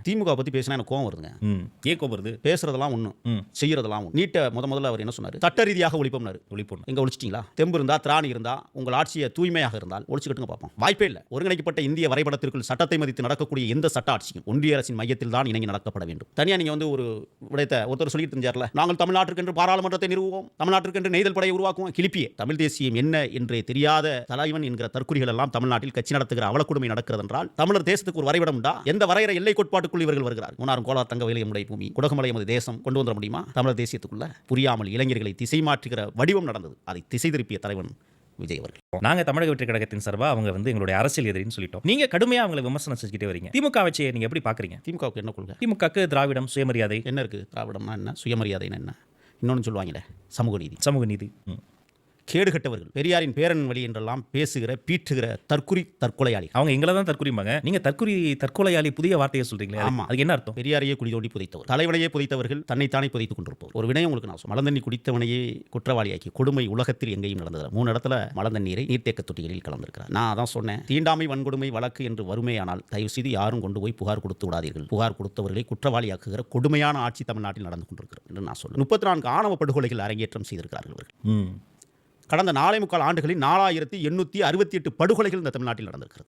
திமுக பத்தி பேசினா எனக்கு கோவம் வருதுங்க. ஏன் கோவம் வருது? பேசுறதெல்லாம் ஒண்ணு, செய்யறதெல்லாம் ஒண்ணு. நீட்ட முதல்ல அவர் என்ன சொன்னாரு? சட்ட ரீதியாக ஒழிப்போம்னாரு. ஒழிப்போம். எங்க ஒழிச்சிட்டீங்களா? தெம்பு இருந்தா, திராணி இருந்தா, உங்கள் ஆட்சியை தூய்மையாக இருந்தால் ஒழிச்சுக்கிட்டுங்க பார்ப்போம். வாய்ப்பே இல்லை. ஒருங்கிணைக்கப்பட்ட இந்திய வரைபடத்திற்குள் சட்டத்தை மதித்து நடக்கக்கூடிய எந்த சட்ட ஆட்சியும் ஒன்றிய அரசின் மையத்தில் தான் இணங்கி நடக்கப்பட வேண்டும். தனியா நீங்க வந்து ஒரு விடயத்தை ஒருத்தர் சொல்லிட்டு இருந்தார்ல, நாங்கள் தமிழ்நாட்டிற்கு என்று பாராளுமன்றத்தை நிறுவுவோம், தமிழ்நாட்டிற்கு என்று நெய்தல் படையை உருவாக்குவோம். கிளிப்பியே தமிழ் தேசியம் என்ன என்றே தெரியாத தலைவன் என்கிற தற்குறிகள் எல்லாம் தமிழ்நாட்டில் கட்சி நடத்துகிற அவலக்குடுமை நடக்கிறது என்றால் தமிழர் தேசத்துக்கு ஒரு வரைபடம் உண்டா? எந்த வரையறை எல்லை கோட்பாட்டுக்குள் இவர்கள் வருகிறார்? முன்னாரும் கோலார் தங்க வேலையமுடைய பூமி, குடகுமலை எமது தேசம் கொண்டு வந்துட முடியுமா? தமிழர் தேசியத்துக்குள்ள புரியாமல் இளைஞர்களை திசை மாற்றுகிற வடிவம் நடந்தது. அதை திசை திருப்பிய தலைவன் விஜய் அவர்கள். நாங்க தமிழக வெற்றி கழகத்தின் சார்பா அவங்க வந்து எங்களுடைய அரசியல் எதிரின்னு சொல்லிட்டோம். நீங்க கடுமையா அவங்களை விமர்சனம் செஞ்சுக்கிட்டே வரீங்க. திமுக வச்சு நீங்க எப்படி பாக்குறீங்க? திமுகவுக்கு என்ன கொள்கை? திமுகக்கு திராவிடம், சுயமரியாதை என்ன இருக்கு? திராவிடம்னா என்ன? சுயமரியாதைன்னா என்ன? இன்னொன்னு சொல்லுவாங்களே, சமூக நீதி. சமூக நீதி. கேடு கட்டவர்கள், பெரியாரின் பேரன் வழி என்றெல்லாம் பேசுகிற பீற்றுகிற தற்கொலையாளி. அவங்க எங்களை தான் தற்கொலைம்பாங்க. நீங்க தற்கொலையாளி புதிய வார்த்தையை சொல்றீங்களே, அதுக்கு என்ன அர்த்தம்? பெரியாரையே குழி தோண்டி புதைத்தவர், தலைவனையே புதைத்தவர்கள் தன்னைத்தானே புதைத்துக் கொண்டிருப்போம். ஒரு வினயம் உங்களுக்கு நான் மலந்தண்ணி குடித்தவனையே குற்றவாளியாக்கி கொடுமை உலகத்தில் எங்கேயும் நடந்தது. 3 இடத்துல மலந்தண்ணீரை நீர்த்தேக்க தொட்டிகளில் கலந்திருக்கிறார். நான் அதான் சொன்னேன், தீண்டாமை வன்கொடுமை வழக்கு என்று வருமேயானால் தயவு செய்து யாரும் கொண்டு போய் புகார் கொடுத்து விடாதீர்கள். புகார் கொடுத்தவர்களை குற்றவாளியாக்குகிற கொடுமையான ஆட்சி தமிழ்நாட்டில் நடந்து கொண்டிருக்கிறது என்று நான் சொல்றேன். 34 ஆணவ படுகொலைகள் அரங்கேற்றம் செய்திருக்கிறார்கள். கடந்த 4.25 ஆண்டுகளில் 4868 படுகொலைகள் இந்த தமிழ்நாட்டில் நடந்திருக்கிறது.